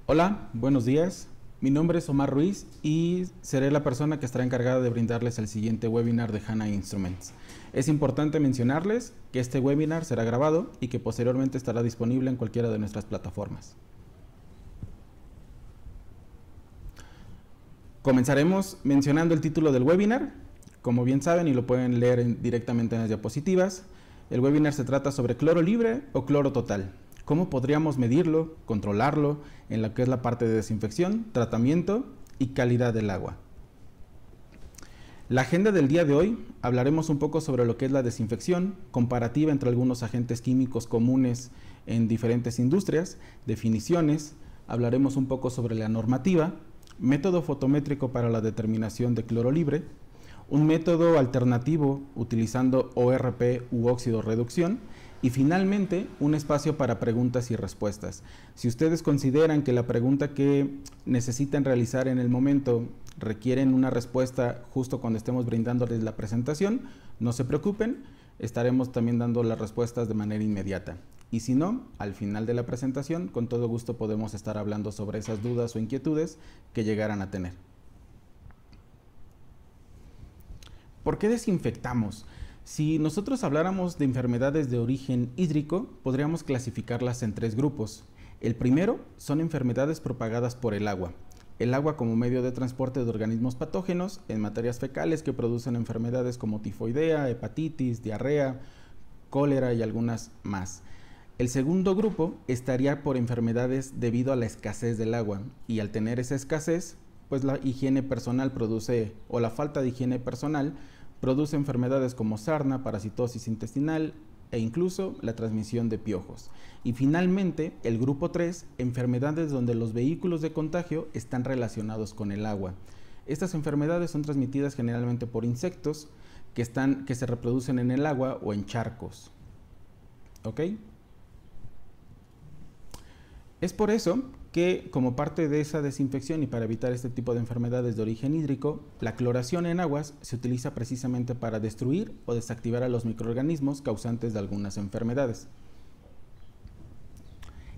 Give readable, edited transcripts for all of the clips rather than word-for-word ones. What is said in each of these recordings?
Hola, buenos días. Mi nombre es Omar Ruiz y seré la persona que estará encargada de brindarles el siguiente webinar de HANA Instruments. Es importante mencionarles que este webinar será grabado y que posteriormente estará disponible en cualquiera de nuestras plataformas. Comenzaremos mencionando el título del webinar. Como bien saben y lo pueden leer directamente en las diapositivas, el webinar se trata sobre cloro libre o cloro total. ¿Cómo podríamos medirlo, controlarlo en lo que es la parte de desinfección, tratamiento y calidad del agua? La agenda del día de hoy hablaremos un poco sobre lo que es la desinfección, comparativa entre algunos agentes químicos comunes en diferentes industrias, definiciones, hablaremos un poco sobre la normativa, método fotométrico para la determinación de cloro libre, un método alternativo utilizando ORP u óxido reducción y finalmente un espacio para preguntas y respuestas. Si ustedes consideran que la pregunta que necesitan realizar en el momento requieren una respuesta justo cuando estemos brindándoles la presentación, no se preocupen, estaremos también dando las respuestas de manera inmediata. Y si no, al final de la presentación, con todo gusto podemos estar hablando sobre esas dudas o inquietudes que llegaran a tener. ¿Por qué desinfectamos? Si nosotros habláramos de enfermedades de origen hídrico, podríamos clasificarlas en tres grupos. El primero son enfermedades propagadas por el agua. El agua como medio de transporte de organismos patógenos en materias fecales que producen enfermedades como tifoidea, hepatitis, diarrea, cólera y algunas más. El segundo grupo estaría por enfermedades debido a la escasez del agua y al tener esa escasez, pues la higiene personal produce, o la falta de higiene personal, produce enfermedades como sarna, parasitosis intestinal e incluso la transmisión de piojos. Y finalmente, el grupo 3, enfermedades donde los vehículos de contagio están relacionados con el agua. Estas enfermedades son transmitidas generalmente por insectos que se reproducen en el agua o en charcos. ¿Ok? Es por eso que, como parte de esa desinfección y para evitar este tipo de enfermedades de origen hídrico, la cloración en aguas se utiliza precisamente para destruir o desactivar a los microorganismos causantes de algunas enfermedades.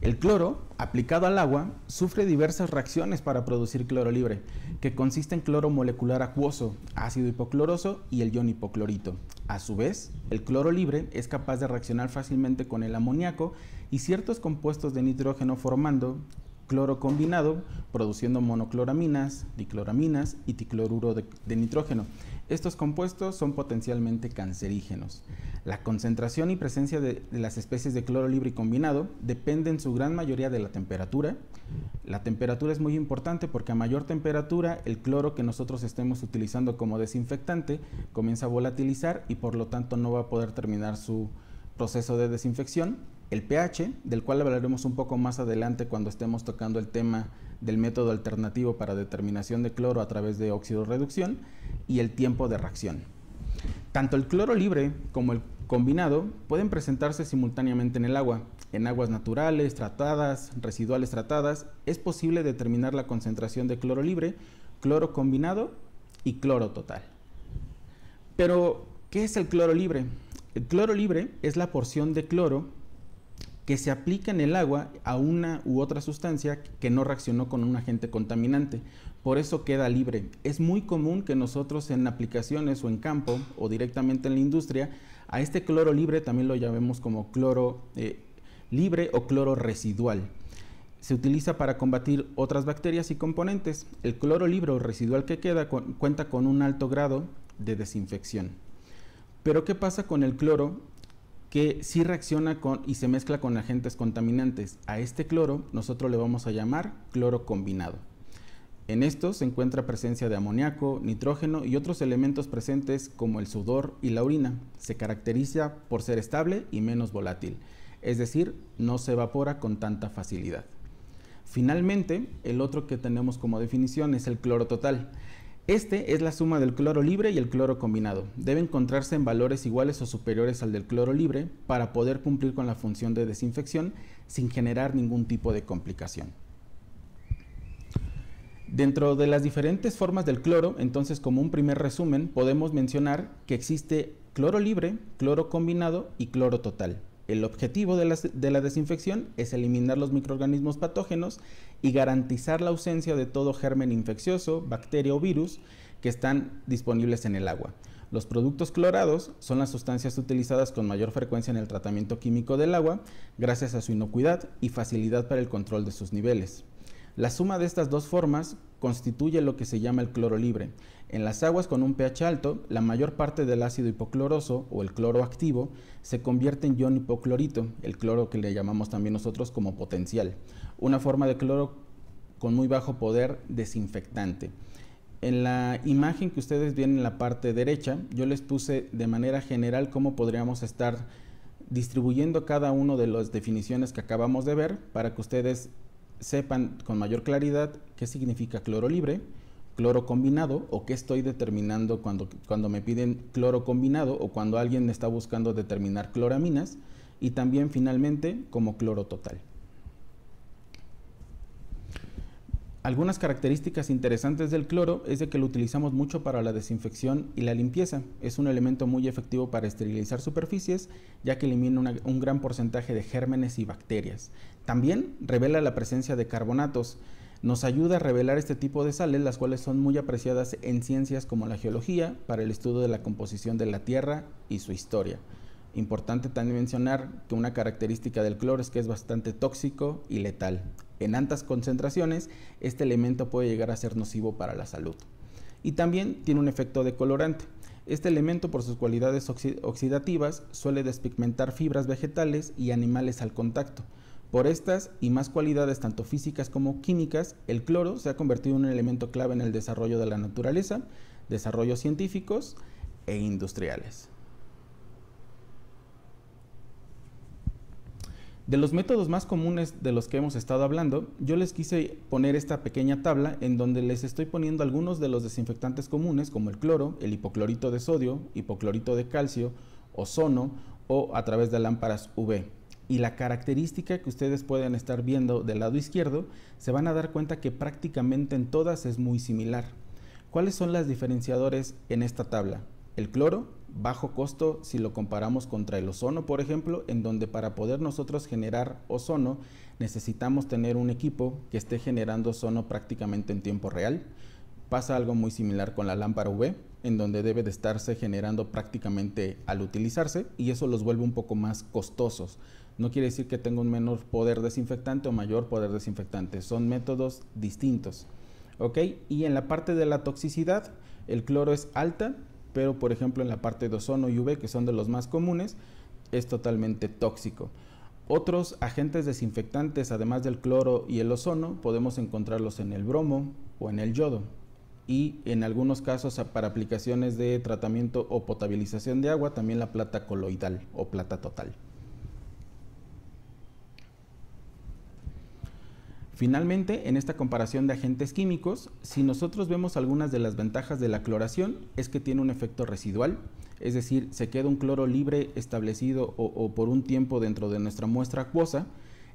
El cloro, aplicado al agua, sufre diversas reacciones para producir cloro libre, que consiste en cloro molecular acuoso, ácido hipocloroso y el ion hipoclorito. A su vez, el cloro libre es capaz de reaccionar fácilmente con el amoníaco y ciertos compuestos de nitrógeno formando cloro combinado, produciendo monocloraminas, dicloraminas y tricloruro de nitrógeno. Estos compuestos son potencialmente cancerígenos. La concentración y presencia de las especies de cloro libre y combinado depende en su gran mayoría de la temperatura. La temperatura es muy importante porque a mayor temperatura el cloro que nosotros estemos utilizando como desinfectante comienza a volatilizar y por lo tanto no va a poder terminar su proceso de desinfección. El pH, del cual hablaremos un poco más adelante cuando estemos tocando el tema del método alternativo para determinación de cloro a través de óxido reducción, y el tiempo de reacción. Tanto el cloro libre como el combinado pueden presentarse simultáneamente en el agua. En aguas naturales, tratadas, residuales tratadas, es posible determinar la concentración de cloro libre, cloro combinado y cloro total. Pero, ¿qué es el cloro libre? El cloro libre es la porción de cloro que se aplica en el agua a una u otra sustancia que no reaccionó con un agente contaminante. Por eso queda libre. Es muy común que nosotros en aplicaciones o en campo o directamente en la industria, a este cloro libre también lo llamemos como cloro libre o cloro residual. Se utiliza para combatir otras bacterias y componentes. El cloro libre o residual que queda cuenta con un alto grado de desinfección. Pero ¿qué pasa con el cloro que sí reacciona y se mezcla con agentes contaminantes? A este cloro nosotros le vamos a llamar cloro combinado. En esto se encuentra presencia de amoníaco, nitrógeno y otros elementos presentes como el sudor y la orina. Se caracteriza por ser estable y menos volátil, es decir, no se evapora con tanta facilidad. Finalmente, el otro que tenemos como definición es el cloro total. Este es la suma del cloro libre y el cloro combinado. Debe encontrarse en valores iguales o superiores al del cloro libre para poder cumplir con la función de desinfección sin generar ningún tipo de complicación. Dentro de las diferentes formas del cloro, entonces, como un primer resumen, podemos mencionar que existe cloro libre, cloro combinado y cloro total. El objetivo de la desinfección es eliminar los microorganismos patógenos y garantizar la ausencia de todo germen infeccioso, bacteria o virus que están disponibles en el agua. Los productos clorados son las sustancias utilizadas con mayor frecuencia en el tratamiento químico del agua, gracias a su inocuidad y facilidad para el control de sus niveles. La suma de estas dos formas constituye lo que se llama el cloro libre. En las aguas con un pH alto, la mayor parte del ácido hipocloroso o el cloro activo se convierte en ion hipoclorito, el cloro que le llamamos también nosotros como potencial, una forma de cloro con muy bajo poder desinfectante. En la imagen que ustedes ven en la parte derecha, yo les puse de manera general cómo podríamos estar distribuyendo cada una de las definiciones que acabamos de ver para que ustedes sepan con mayor claridad qué significa cloro libre, cloro combinado o qué estoy determinando cuando me piden cloro combinado o cuando alguien está buscando determinar cloraminas, y también finalmente como cloro total. Algunas características interesantes del cloro es de que lo utilizamos mucho para la desinfección y la limpieza. Es un elemento muy efectivo para esterilizar superficies, ya que elimina un gran porcentaje de gérmenes y bacterias. También revela la presencia de carbonatos. Nos ayuda a revelar este tipo de sales, las cuales son muy apreciadas en ciencias como la geología, para el estudio de la composición de la Tierra y su historia. Importante también mencionar que una característica del cloro es que es bastante tóxico y letal. En altas concentraciones, este elemento puede llegar a ser nocivo para la salud. Y también tiene un efecto decolorante. Este elemento, por sus cualidades oxidativas, suele despigmentar fibras vegetales y animales al contacto. Por estas y más cualidades, tanto físicas como químicas, el cloro se ha convertido en un elemento clave en el desarrollo de la naturaleza, desarrollos científicos e industriales. De los métodos más comunes de los que hemos estado hablando, yo les quise poner esta pequeña tabla en donde les estoy poniendo algunos de los desinfectantes comunes como el cloro, el hipoclorito de sodio, hipoclorito de calcio, ozono o a través de lámparas UV. Y la característica que ustedes pueden estar viendo del lado izquierdo, se van a dar cuenta que prácticamente en todas es muy similar. ¿Cuáles son las diferenciadores en esta tabla? El cloro, bajo costo si lo comparamos contra el ozono, por ejemplo, en donde para poder nosotros generar ozono necesitamos tener un equipo que esté generando ozono prácticamente en tiempo real. Pasa algo muy similar con la lámpara UV, en donde debe de estarse generando prácticamente al utilizarse, y eso los vuelve un poco más costosos. No quiere decir que tenga un menor poder desinfectante o mayor poder desinfectante, son métodos distintos. ¿Ok? Y en la parte de la toxicidad, el cloro es alta, pero por ejemplo en la parte de ozono y UV, que son de los más comunes, es totalmente tóxico. Otros agentes desinfectantes, además del cloro y el ozono, podemos encontrarlos en el bromo o en el yodo. Y en algunos casos para aplicaciones de tratamiento o potabilización de agua, también la plata coloidal o plata total. Finalmente, en esta comparación de agentes químicos, si nosotros vemos algunas de las ventajas de la cloración, es que tiene un efecto residual, es decir, se queda un cloro libre establecido o por un tiempo dentro de nuestra muestra acuosa,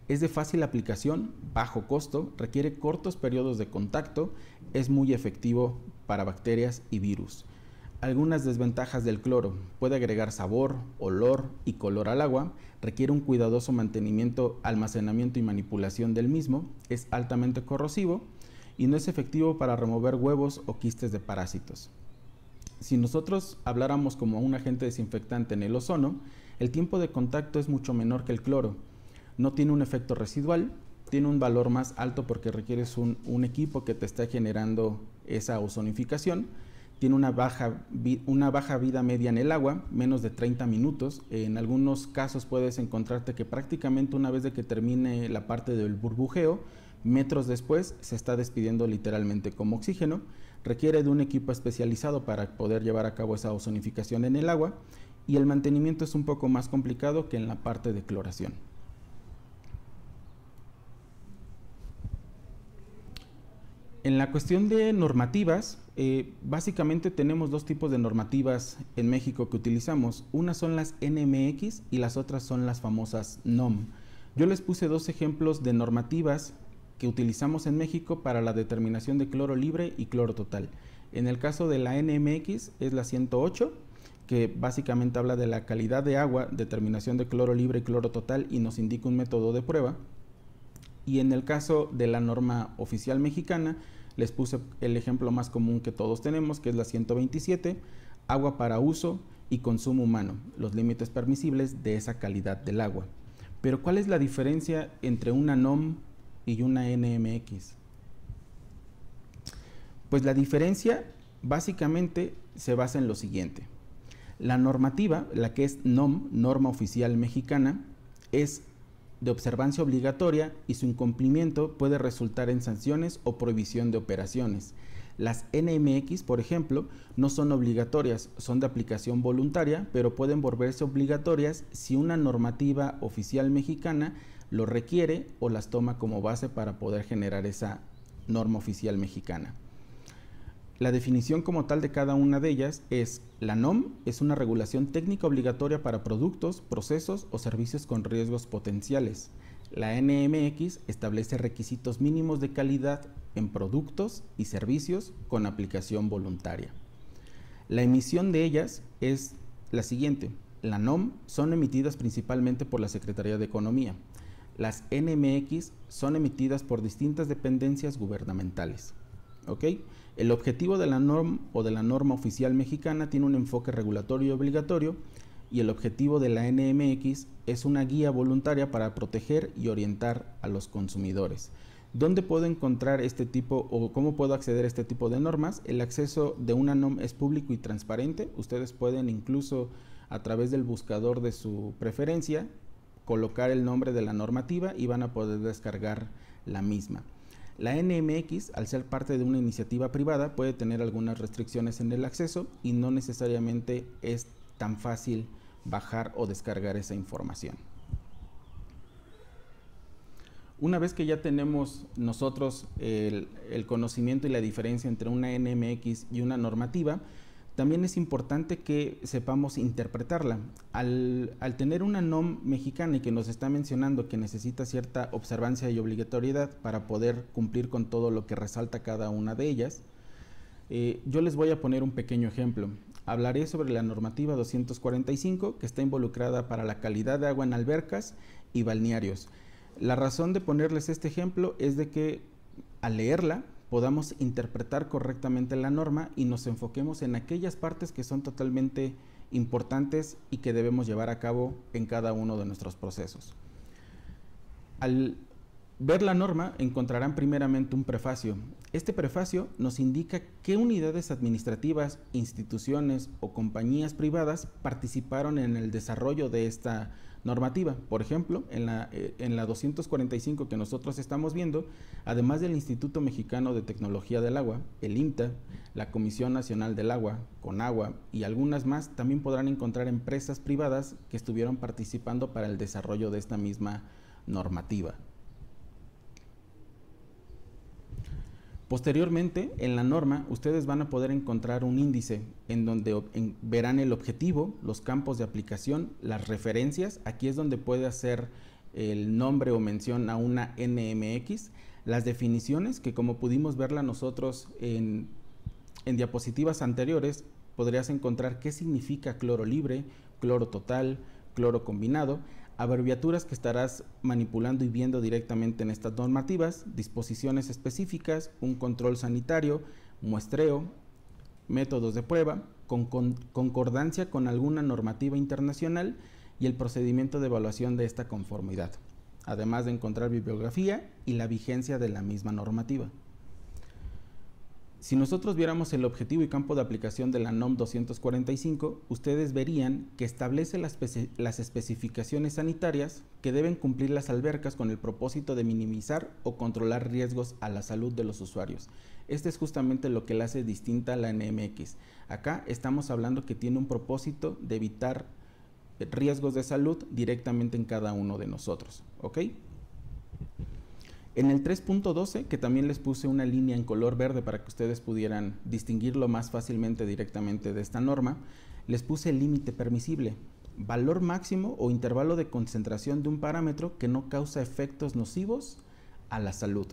es de fácil aplicación, bajo costo, requiere cortos periodos de contacto, es muy efectivo para bacterias y virus. Algunas desventajas del cloro: puede agregar sabor, olor y color al agua, requiere un cuidadoso mantenimiento, almacenamiento y manipulación del mismo, es altamente corrosivo y no es efectivo para remover huevos o quistes de parásitos. Si nosotros habláramos como un agente desinfectante en el ozono, el tiempo de contacto es mucho menor que el cloro, no tiene un efecto residual, tiene un valor más alto porque requieres un equipo que te está generando esa ozonificación. Tiene una baja vida media en el agua, menos de 30 minutos. En algunos casos puedes encontrarte que prácticamente una vez de que termine la parte del burbujeo, metros después se está despidiendo literalmente como oxígeno. Requiere de un equipo especializado para poder llevar a cabo esa ozonificación en el agua, y el mantenimiento es un poco más complicado que en la parte de cloración. En la cuestión de normativas, básicamente tenemos dos tipos de normativas en México que utilizamos. Unas son las NMX y las otras son las famosas NOM. Yo les puse dos ejemplos de normativas que utilizamos en México para la determinación de cloro libre y cloro total. En el caso de la NMX es la 108, que básicamente habla de la calidad de agua, determinación de cloro libre y cloro total, y nos indica un método de prueba. Y en el caso de la norma oficial mexicana, les puse el ejemplo más común que todos tenemos, que es la 127, agua para uso y consumo humano, los límites permisibles de esa calidad del agua. Pero ¿cuál es la diferencia entre una NOM y una NMX? Pues la diferencia básicamente se basa en lo siguiente. La normativa, la que es NOM, norma oficial mexicana, es de observancia obligatoria y su incumplimiento puede resultar en sanciones o prohibición de operaciones. Las NMX, por ejemplo, no son obligatorias, son de aplicación voluntaria, pero pueden volverse obligatorias si una normativa oficial mexicana lo requiere o las toma como base para poder generar esa norma oficial mexicana. La definición como tal de cada una de ellas es: la NOM es una regulación técnica obligatoria para productos, procesos o servicios con riesgos potenciales. La NMX establece requisitos mínimos de calidad en productos y servicios con aplicación voluntaria. La emisión de ellas es la siguiente. La NOM son emitidas principalmente por la Secretaría de Economía. Las NMX son emitidas por distintas dependencias gubernamentales. ¿Ok? El objetivo de la NOM o de la norma oficial mexicana tiene un enfoque regulatorio y obligatorio, y el objetivo de la NMX es una guía voluntaria para proteger y orientar a los consumidores. ¿Dónde puedo encontrar este tipo o cómo puedo acceder a este tipo de normas? El acceso de una NOM es público y transparente. Ustedes pueden incluso a través del buscador de su preferencia colocar el nombre de la normativa y van a poder descargar la misma. La NMX, al ser parte de una iniciativa privada, puede tener algunas restricciones en el acceso y no necesariamente es tan fácil bajar o descargar esa información. Una vez que ya tenemos nosotros el conocimiento y la diferencia entre una NMX y una normativa, también es importante que sepamos interpretarla. Al tener una NOM mexicana y que nos está mencionando que necesita cierta observancia y obligatoriedad para poder cumplir con todo lo que resalta cada una de ellas, yo les voy a poner un pequeño ejemplo. Hablaré sobre la normativa 245, que está involucrada para la calidad de agua en albercas y balnearios. La razón de ponerles este ejemplo es de que al leerla podamos interpretar correctamente la norma y nos enfoquemos en aquellas partes que son totalmente importantes y que debemos llevar a cabo en cada uno de nuestros procesos. Al ver la norma encontrarán primeramente un prefacio. Este prefacio nos indica qué unidades administrativas, instituciones o compañías privadas participaron en el desarrollo de esta normativa. Por ejemplo, en la 245 que nosotros estamos viendo, además del Instituto Mexicano de Tecnología del Agua, el IMTA, la Comisión Nacional del Agua, CONAGUA y algunas más, también podrán encontrar empresas privadas que estuvieron participando para el desarrollo de esta misma normativa. Posteriormente, en la norma, ustedes van a poder encontrar un índice en donde verán el objetivo, los campos de aplicación, las referencias. Aquí es donde puede hacer el nombre o mención a una NMX, las definiciones, que como pudimos verla nosotros en diapositivas anteriores, podrías encontrar qué significa cloro libre, cloro total, cloro combinado, abreviaturas que estarás manipulando y viendo directamente en estas normativas, disposiciones específicas, un control sanitario, muestreo, métodos de prueba, concordancia con alguna normativa internacional y el procedimiento de evaluación de esta conformidad, además de encontrar bibliografía y la vigencia de la misma normativa. Si nosotros viéramos el objetivo y campo de aplicación de la NOM 245, ustedes verían que establece las especificaciones sanitarias que deben cumplir las albercas con el propósito de minimizar o controlar riesgos a la salud de los usuarios. Este es justamente lo que la hace distinta a la NMX. Acá estamos hablando que tiene un propósito de evitar riesgos de salud directamente en cada uno de nosotros, ¿ok? En el 3.12, que también les puse una línea en color verde para que ustedes pudieran distinguirlo más fácilmente directamente de esta norma, les puse el límite permisible, valor máximo o intervalo de concentración de un parámetro que no causa efectos nocivos a la salud.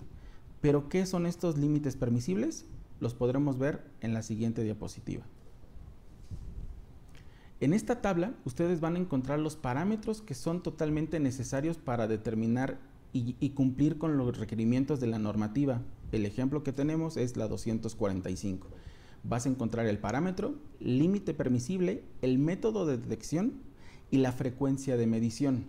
¿Pero qué son estos límites permisibles? Los podremos ver en la siguiente diapositiva. En esta tabla ustedes van a encontrar los parámetros que son totalmente necesarios para determinar y cumplir con los requerimientos de la normativa. El ejemplo que tenemos es la 245. Vas a encontrar el parámetro, límite permisible, el método de detección y la frecuencia de medición.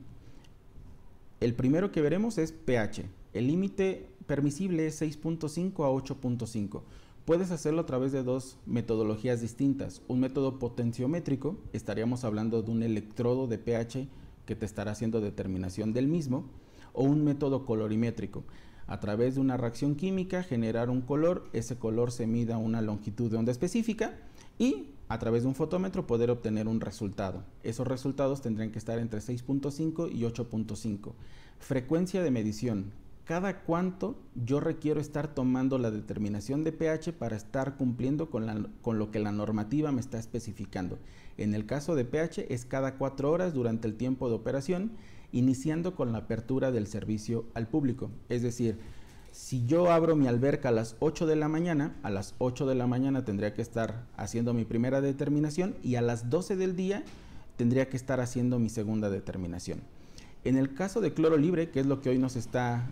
El primero que veremos es pH. El límite permisible es 6.5 a 8.5. Puedes hacerlo a través de dos metodologías distintas. Un método potenciométrico, estaríamos hablando de un electrodo de pH que te estará haciendo determinación del mismo, o un método colorimétrico. A través de una reacción química generar un color, ese color se mida a una longitud de onda específica y a través de un fotómetro poder obtener un resultado. Esos resultados tendrían que estar entre 6.5 y 8.5. Frecuencia de medición. Cada cuánto yo requiero estar tomando la determinación de pH para estar cumpliendo con lo que la normativa me está especificando. En el caso de pH es cada 4 horas durante el tiempo de operación, iniciando con la apertura del servicio al público. Es decir, si yo abro mi alberca a las 8 de la mañana, a las 8 de la mañana tendría que estar haciendo mi primera determinación y a las 12 del día tendría que estar haciendo mi segunda determinación. En el caso de cloro libre, que es lo que hoy nos está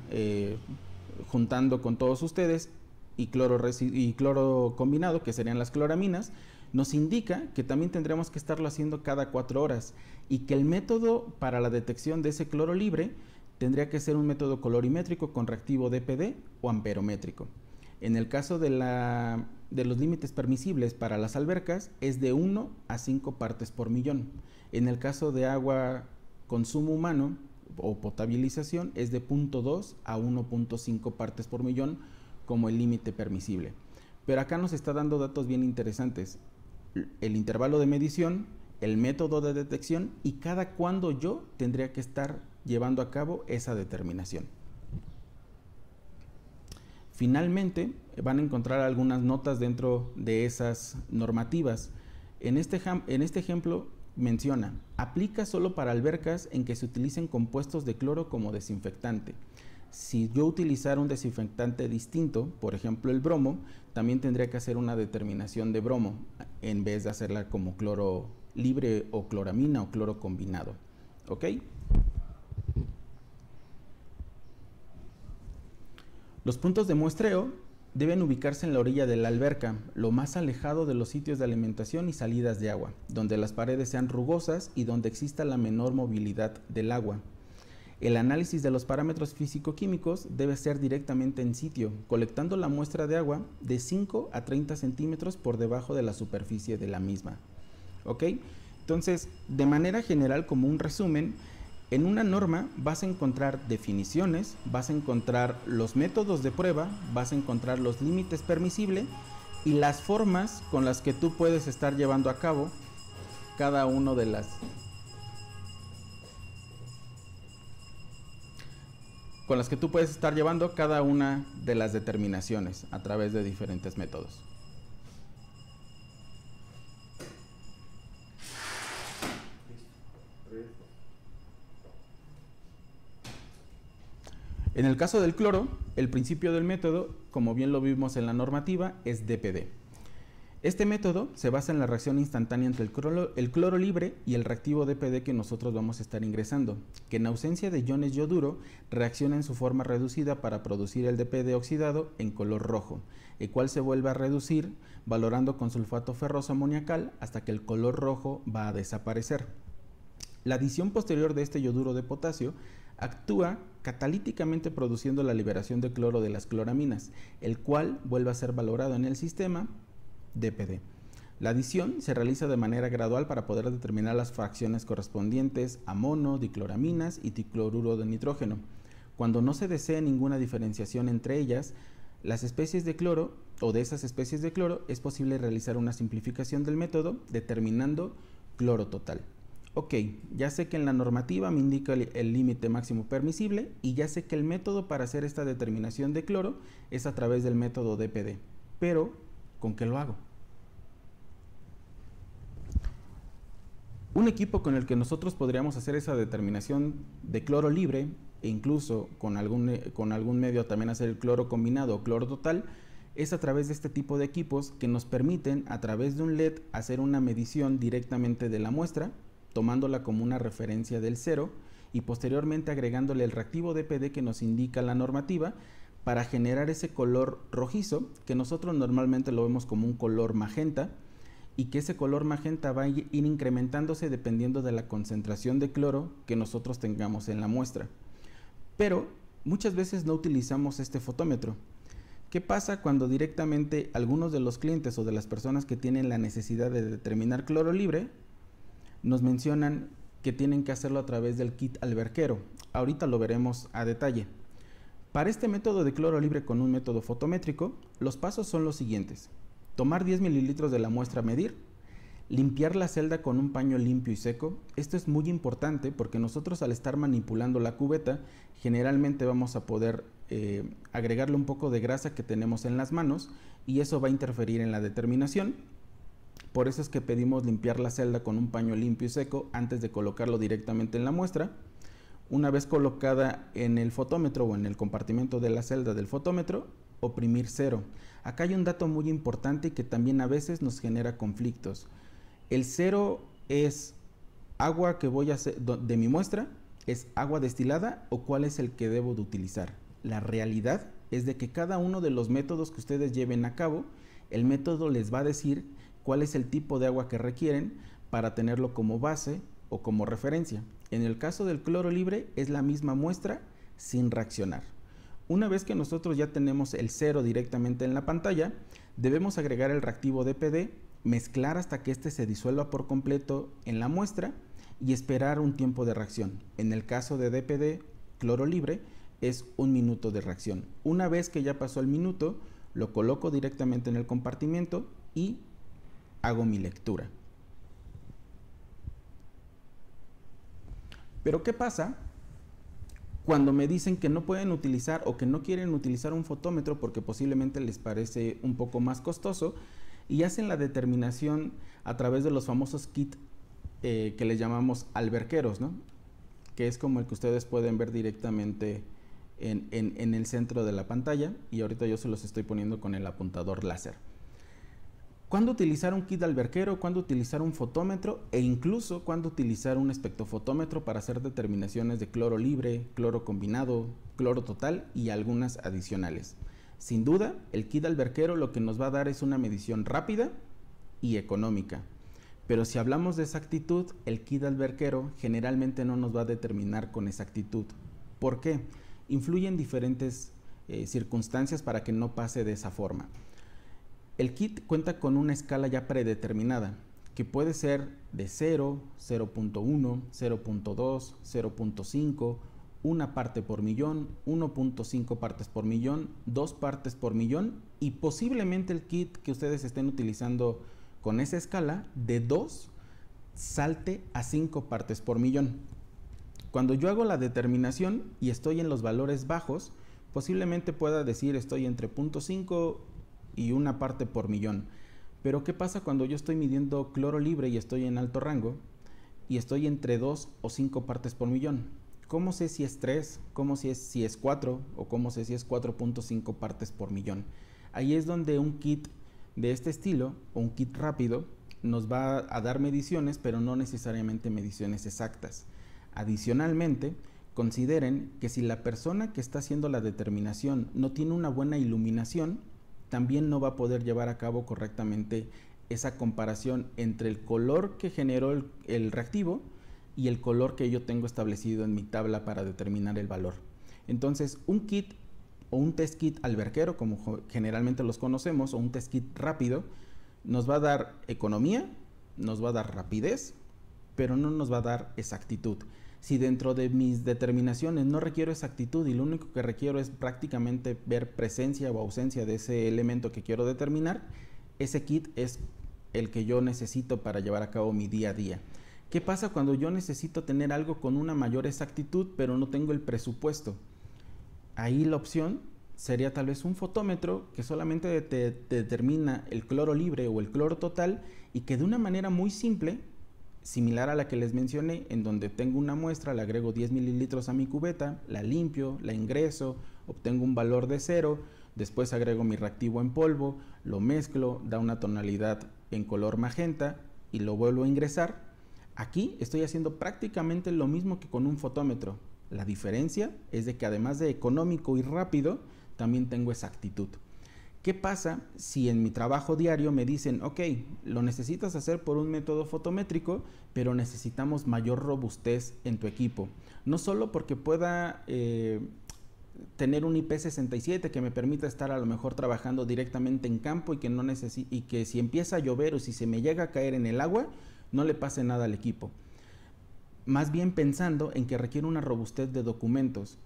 juntando con todos ustedes, y cloro combinado, que serían las cloraminas, nos indica que también tendremos que estarlo haciendo cada 4 horas y que el método para la detección de ese cloro libre tendría que ser un método colorimétrico con reactivo DPD o amperométrico. En el caso de los límites permisibles para las albercas es de 1 a 5 partes por millón. En el caso de agua consumo humano o potabilización es de 0.2 a 1.5 partes por millón como el límite permisible. Pero acá nos está dando datos bien interesantes. El intervalo de medición, el método de detección y cada cuándo yo tendría que estar llevando a cabo esa determinación. Finalmente, van a encontrar algunas notas dentro de esas normativas. En este ejemplo menciona, aplica solo para albercas en que se utilicen compuestos de cloro como desinfectante. Si yo utilizara un desinfectante distinto, por ejemplo el bromo, también tendría que hacer una determinación de bromo en vez de hacerla como cloro libre o cloramina o cloro combinado. ¿Ok? Los puntos de muestreo deben ubicarse en la orilla de la alberca, lo más alejado de los sitios de alimentación y salidas de agua, donde las paredes sean rugosas y donde exista la menor movilidad del agua. El análisis de los parámetros físico-químicos debe ser directamente en sitio, colectando la muestra de agua de 5 a 30 centímetros por debajo de la superficie de la misma. ¿Ok? Entonces, de manera general, como un resumen, en una norma vas a encontrar definiciones, vas a encontrar los métodos de prueba, vas a encontrar los límites permisibles y las formas con las que tú puedes estar llevando a cabo cada una de las determinaciones a través de diferentes métodos. En el caso del cloro, el principio del método, como bien lo vimos en la normativa, es DPD. Este método se basa en la reacción instantánea entre el cloro libre y el reactivo DPD que nosotros vamos a estar ingresando, que en ausencia de iones yoduro reacciona en su forma reducida para producir el DPD oxidado en color rojo, el cual se vuelve a reducir valorando con sulfato ferroso amoniacal hasta que el color rojo va a desaparecer. La adición posterior de este yoduro de potasio actúa catalíticamente produciendo la liberación de cloro de las cloraminas, el cual vuelve a ser valorado en el sistema DPD. La adición se realiza de manera gradual para poder determinar las fracciones correspondientes a mono, dicloraminas y dicloruro de nitrógeno. Cuando no se desee ninguna diferenciación entre ellas, las especies de cloro o de esas especies de cloro es posible realizar una simplificación del método determinando cloro total. Ok, ya sé que en la normativa me indica el límite máximo permisible y ya sé que el método para hacer esta determinación de cloro es a través del método DPD, pero ¿con qué lo hago? Un equipo con el que nosotros podríamos hacer esa determinación de cloro libre e incluso con algún medio también hacer el cloro combinado o cloro total Es a través de este tipo de equipos que nos permiten a través de un LED hacer una medición directamente de la muestra, tomándola como una referencia del cero y posteriormente agregándole el reactivo DPD que nos indica la normativa para generar ese color rojizo que nosotros normalmente lo vemos como un color magenta, y que ese color magenta va a ir incrementándose dependiendo de la concentración de cloro que nosotros tengamos en la muestra. Pero muchas veces no utilizamos este fotómetro. ¿Qué pasa cuando directamente algunos de los clientes o de las personas que tienen la necesidad de determinar cloro libre nos mencionan que tienen que hacerlo a través del kit alberquero? Ahorita lo veremos a detalle. Para este método de cloro libre con un método fotométrico, los pasos son los siguientes: tomar 10 mililitros de la muestra a medir, limpiar la celda con un paño limpio y seco. Esto es muy importante porque nosotros, al estar manipulando la cubeta, generalmente vamos a poder agregarle un poco de grasa que tenemos en las manos y eso va a interferir en la determinación. Por eso es que pedimos limpiar la celda con un paño limpio y seco antes de colocarlo directamente en la muestra. Una vez colocada en el fotómetro o en el compartimento de la celda del fotómetro, oprimir cero. Acá hay un dato muy importante y que también a veces nos genera conflictos. El cero es agua que voy a hacer de mi muestra, es agua destilada, o cuál es el que debo de utilizar. La realidad es de que cada uno de los métodos que ustedes lleven a cabo, el método les va a decir cuál es el tipo de agua que requieren para tenerlo como base o como referencia. En el caso del cloro libre es la misma muestra sin reaccionar. Una vez que nosotros ya tenemos el cero directamente en la pantalla, debemos agregar el reactivo DPD, mezclar hasta que este se disuelva por completo en la muestra y esperar un tiempo de reacción. En el caso de DPD cloro libre es 1 minuto de reacción. Una vez que ya pasó el minuto, lo coloco directamente en el compartimento y hago mi lectura. Pero ¿qué pasa cuando me dicen que no pueden utilizar o que no quieren utilizar un fotómetro porque posiblemente les parece un poco más costoso y hacen la determinación a través de los famosos kits que les llamamos alberqueros, ¿no? Que es como el que ustedes pueden ver directamente en el centro de la pantalla, y ahorita yo se los estoy poniendo con el apuntador láser. ¿Cuándo utilizar un kit alberquero? ¿Cuándo utilizar un fotómetro? E incluso cuándo utilizar un espectrofotómetro para hacer determinaciones de cloro libre, cloro combinado, cloro total y algunas adicionales. Sin duda, el kit alberquero lo que nos va a dar es una medición rápida y económica. Pero si hablamos de exactitud, el kit alberquero generalmente no nos va a determinar con exactitud. ¿Por qué? Influyen diferentes circunstancias para que no pase de esa forma. El kit cuenta con una escala ya predeterminada, que puede ser de 0, 0.1, 0.2, 0.5, 1 parte por millón, 1.5 partes por millón, 2 partes por millón, y posiblemente el kit que ustedes estén utilizando con esa escala de 2 salte a 5 partes por millón. Cuando yo hago la determinación y estoy en los valores bajos, posiblemente pueda decir estoy entre 0.5 y 1 parte por millón. Pero ¿qué pasa cuando yo estoy midiendo cloro libre y estoy en alto rango y estoy entre 2 o 5 partes por millón? ¿Cómo sé si es 3? ¿Cómo sé si es 4? ¿O cómo sé si es 4.5 partes por millón? Ahí es donde un kit de este estilo o un kit rápido nos va a dar mediciones, pero no necesariamente mediciones exactas. Adicionalmente, consideren que si la persona que está haciendo la determinación no tiene una buena iluminación, también no va a poder llevar a cabo correctamente esa comparación entre el color que generó el reactivo y el color que yo tengo establecido en mi tabla para determinar el valor. Entonces, un kit o un test kit alberquero, como generalmente los conocemos, o un test kit rápido, nos va a dar economía, nos va a dar rapidez, pero no nos va a dar exactitud. Si dentro de mis determinaciones no requiero exactitud y lo único que requiero es prácticamente ver presencia o ausencia de ese elemento que quiero determinar, ese kit es el que yo necesito para llevar a cabo mi día a día. ¿Qué pasa cuando yo necesito tener algo con una mayor exactitud pero no tengo el presupuesto? Ahí la opción sería tal vez un fotómetro que solamente te determina el cloro libre o el cloro total y que de una manera muy simple, similar a la que les mencioné, en donde tengo una muestra, le agrego 10 mililitros a mi cubeta, la limpio, la ingreso, obtengo un valor de 0, Después agrego mi reactivo en polvo, lo mezclo, da una tonalidad en color magenta y lo vuelvo a ingresar. Aquí estoy haciendo prácticamente lo mismo que con un fotómetro. La diferencia es de que además de económico y rápido, también tengo exactitud. ¿Qué pasa si en mi trabajo diario me dicen, ok, lo necesitas hacer por un método fotométrico, pero necesitamos mayor robustez en tu equipo? No solo porque pueda tener un IP67 que me permita estar a lo mejor trabajando directamente en campo y que si empieza a llover o si se me llega a caer en el agua, no le pase nada al equipo. Más bien pensando en que requiere una robustez de documentos,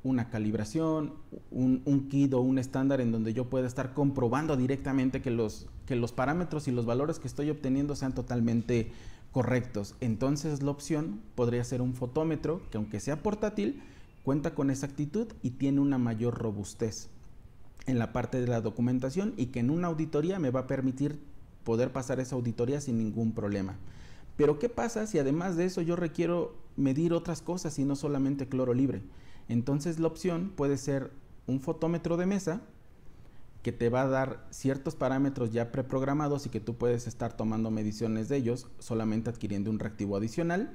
una calibración, un kit o un estándar en donde yo pueda estar comprobando directamente que los parámetros y los valores que estoy obteniendo sean totalmente correctos. Entonces la opción podría ser un fotómetro que, aunque sea portátil, cuenta con exactitud y tiene una mayor robustez en la parte de la documentación, y que en una auditoría me va a permitir poder pasar esa auditoría sin ningún problema. Pero ¿qué pasa si además de eso yo requiero medir otras cosas y no solamente cloro libre? Entonces la opción puede ser un fotómetro de mesa que te va a dar ciertos parámetros ya preprogramados y que tú puedes estar tomando mediciones de ellos solamente adquiriendo un reactivo adicional,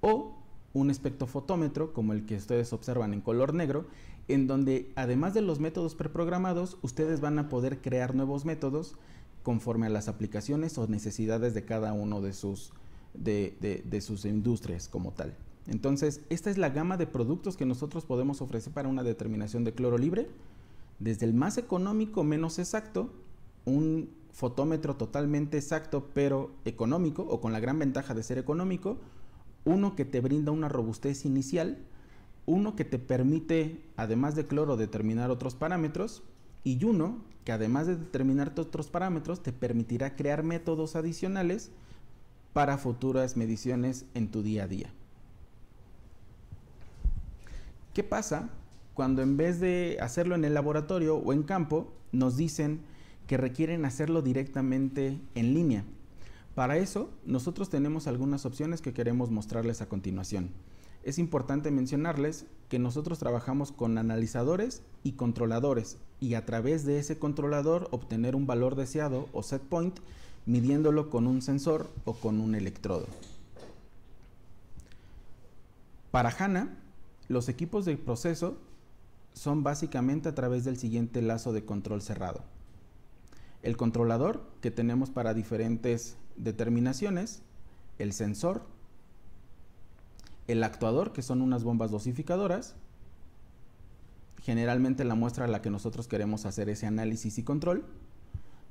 o un espectrofotómetro como el que ustedes observan en color negro, en donde además de los métodos preprogramados, ustedes van a poder crear nuevos métodos conforme a las aplicaciones o necesidades de cada uno de sus industrias como tal. Entonces, esta es la gama de productos que nosotros podemos ofrecer para una determinación de cloro libre, desde el más económico, menos exacto, un fotómetro totalmente exacto pero económico, o con la gran ventaja de ser económico, uno que te brinda una robustez inicial, uno que te permite, además de cloro, determinar otros parámetros, y uno que además de determinar otros parámetros te permitirá crear métodos adicionales para futuras mediciones en tu día a día. ¿Qué pasa cuando en vez de hacerlo en el laboratorio o en campo nos dicen que requieren hacerlo directamente en línea? Para eso nosotros tenemos algunas opciones que queremos mostrarles a continuación. Es importante mencionarles que nosotros trabajamos con analizadores y controladores, y a través de ese controlador obtener un valor deseado o set point, midiéndolo con un sensor o con un electrodo. Para HANA, los equipos de proceso son básicamente a través del siguiente lazo de control cerrado. El controlador, que tenemos para diferentes determinaciones, el sensor, el actuador, que son unas bombas dosificadoras, generalmente la muestra a la que nosotros queremos hacer ese análisis y control,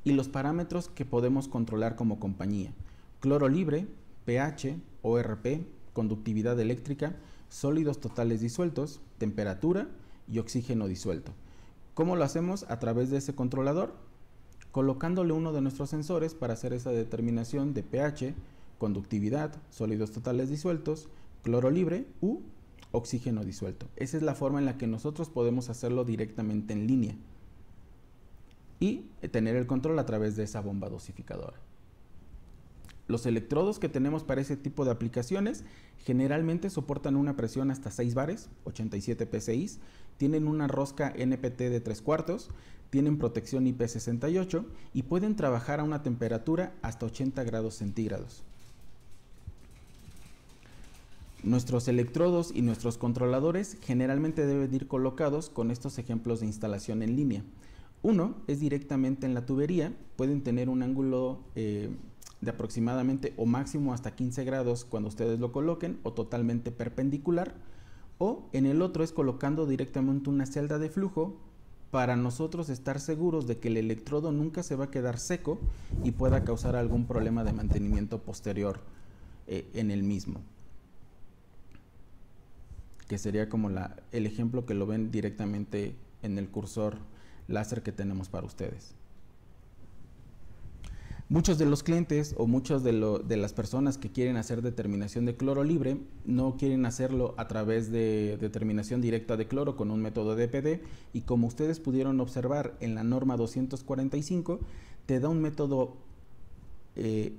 y los parámetros que podemos controlar como compañía: cloro libre, pH, ORP, conductividad eléctrica, sólidos totales disueltos, temperatura y oxígeno disuelto. ¿Cómo lo hacemos? A través de ese controlador, colocándole uno de nuestros sensores para hacer esa determinación de pH, conductividad, sólidos totales disueltos, cloro libre u oxígeno disuelto. Esa es la forma en la que nosotros podemos hacerlo directamente en línea y tener el control a través de esa bomba dosificadora. Los electrodos que tenemos para ese tipo de aplicaciones generalmente soportan una presión hasta 6 bares, 87 PSI, tienen una rosca NPT de 3/4, tienen protección IP68 y pueden trabajar a una temperatura hasta 80 grados centígrados. Nuestros electrodos y nuestros controladores generalmente deben ir colocados con estos ejemplos de instalación en línea. Uno es directamente en la tubería, pueden tener un ángulo de aproximadamente o máximo hasta 15 grados cuando ustedes lo coloquen, o totalmente perpendicular, o en el otro es colocando directamente una celda de flujo para nosotros estar seguros de que el electrodo nunca se va a quedar seco y pueda causar algún problema de mantenimiento posterior en el mismo, que sería como el ejemplo que lo ven directamente en el cursor láser que tenemos para ustedes. Muchos de los clientes o muchas de las personas que quieren hacer determinación de cloro libre no quieren hacerlo a través de determinación directa de cloro con un método DPD, y como ustedes pudieron observar en la norma 245 te da un método,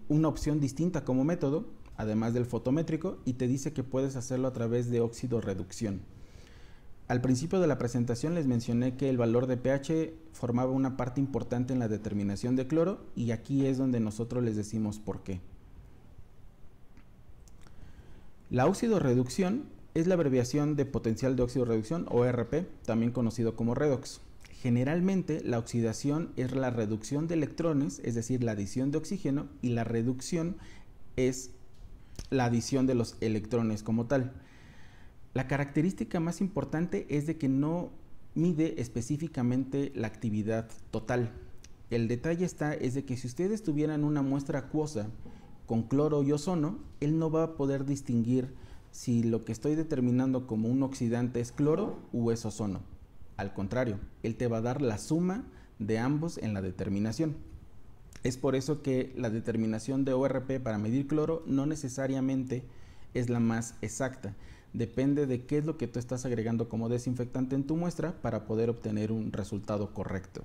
una opción distinta como método, además del fotométrico, y te dice que puedes hacerlo a través de óxido reducción. Al principio de la presentación les mencioné que el valor de pH formaba una parte importante en la determinación de cloro y aquí es donde nosotros les decimos por qué. La óxido reducción es la abreviación de potencial de óxido reducción o ERP, también conocido como redox. Generalmente la oxidación es la reducción de electrones, es decir, la adición de oxígeno, y la reducción es la adición de los electrones como tal. La característica más importante es de que no mide específicamente la actividad total. El detalle es de que si ustedes tuvieran una muestra acuosa con cloro y ozono, él no va a poder distinguir si lo que estoy determinando como un oxidante es cloro o es ozono. Al contrario, él te va a dar la suma de ambos en la determinación. Es por eso que la determinación de ORP para medir cloro no necesariamente es la más exacta. Depende de qué es lo que tú estás agregando como desinfectante en tu muestra para poder obtener un resultado correcto.